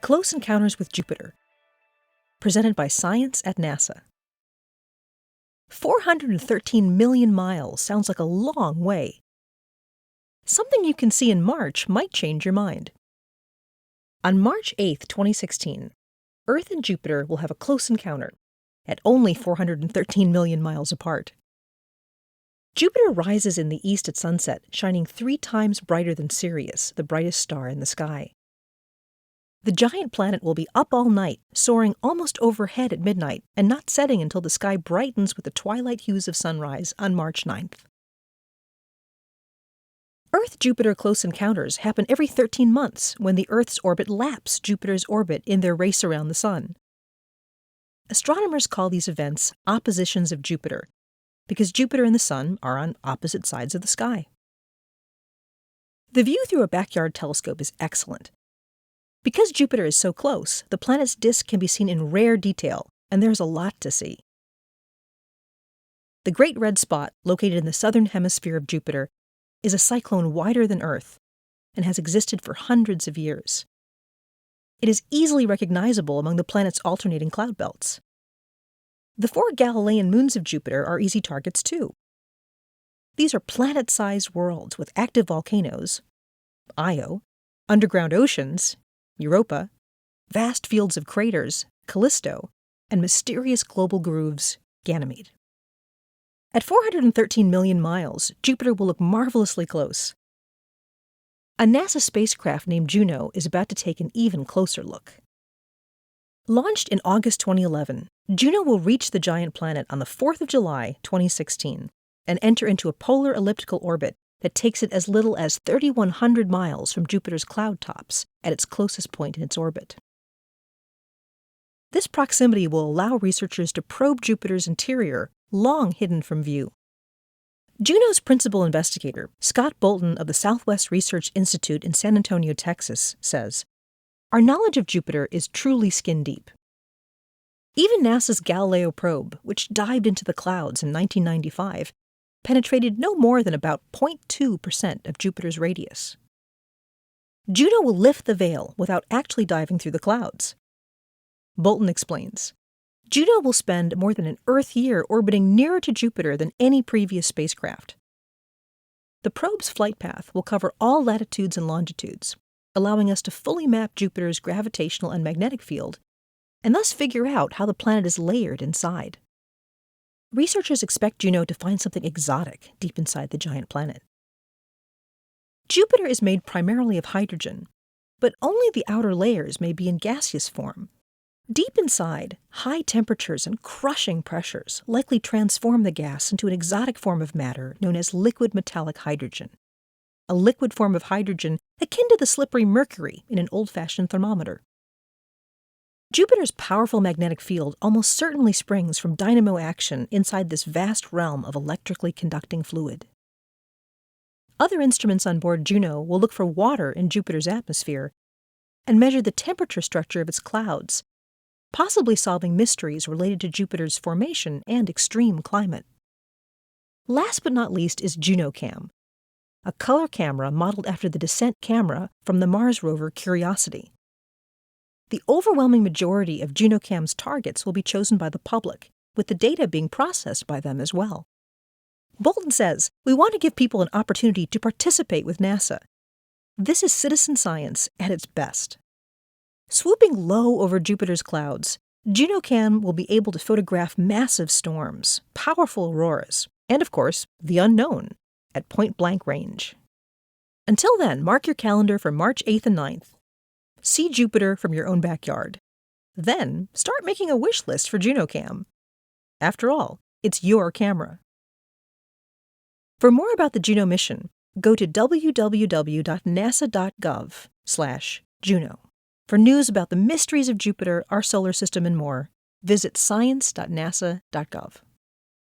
Close Encounters with Jupiter, presented by Science at NASA. 413 million miles sounds like a long way. Something you can see in March might change your mind. On March 8, 2016, Earth and Jupiter will have a close encounter at only 413 million miles apart. Jupiter rises in the east at sunset, shining 3 times brighter than Sirius, the brightest star in the sky. The giant planet will be up all night, soaring almost overhead at midnight, and not setting until the sky brightens with the twilight hues of sunrise on March 9th. Earth-Jupiter close encounters happen every 13 months when the Earth's orbit laps Jupiter's orbit in their race around the Sun. Astronomers call these events oppositions of Jupiter, because Jupiter and the Sun are on opposite sides of the sky. The view through a backyard telescope is excellent. Because Jupiter is so close, the planet's disk can be seen in rare detail, and there's a lot to see. The Great Red Spot, located in the southern hemisphere of Jupiter, is a cyclone wider than Earth and has existed for hundreds of years. It is easily recognizable among the planet's alternating cloud belts. The 4 Galilean moons of Jupiter are easy targets too. These are planet-sized worlds with active volcanoes, Io, underground oceans, Europa, vast fields of craters, Callisto, and mysterious global grooves, Ganymede. At 413 million miles, Jupiter will look marvelously close. A NASA spacecraft named Juno is about to take an even closer look. Launched in August 2011, Juno will reach the giant planet on the 4th of July, 2016, and enter into a polar elliptical orbit that takes it as little as 3,100 miles from Jupiter's cloud tops at its closest point in its orbit. This proximity will allow researchers to probe Jupiter's interior, long hidden from view. Juno's principal investigator, Scott Bolton of the Southwest Research Institute in San Antonio, Texas, says, "Our knowledge of Jupiter is truly skin-deep. Even NASA's Galileo probe, which dived into the clouds in 1995, penetrated no more than about 0.2% of Jupiter's radius. Juno will lift the veil without actually diving through the clouds." Bolton explains, Juno will spend more than an Earth year orbiting nearer to Jupiter than any previous spacecraft. The probe's flight path will cover all latitudes and longitudes, allowing us to fully map Jupiter's gravitational and magnetic field, and thus figure out how the planet is layered inside. Researchers expect Juno to find something exotic deep inside the giant planet. Jupiter is made primarily of hydrogen, but only the outer layers may be in gaseous form. Deep inside, high temperatures and crushing pressures likely transform the gas into an exotic form of matter known as liquid metallic hydrogen, a liquid form of hydrogen akin to the slippery mercury in an old-fashioned thermometer. Jupiter's powerful magnetic field almost certainly springs from dynamo action inside this vast realm of electrically conducting fluid. Other instruments on board Juno will look for water in Jupiter's atmosphere and measure the temperature structure of its clouds, possibly solving mysteries related to Jupiter's formation and extreme climate. Last but not least is JunoCam, a color camera modeled after the descent camera from the Mars rover Curiosity. The overwhelming majority of JunoCam's targets will be chosen by the public, with the data being processed by them as well. Bolton says, "We want to give people an opportunity to participate with NASA. This is citizen science at its best." Swooping low over Jupiter's clouds, JunoCam will be able to photograph massive storms, powerful auroras, and of course, the unknown, at point-blank range. Until then, mark your calendar for March 8th and 9th. See Jupiter from your own backyard. Then, start making a wish list for JunoCam. After all, it's your camera. For more about the Juno mission, go to www.nasa.gov/Juno. For news about the mysteries of Jupiter, our solar system, and more, visit science.nasa.gov.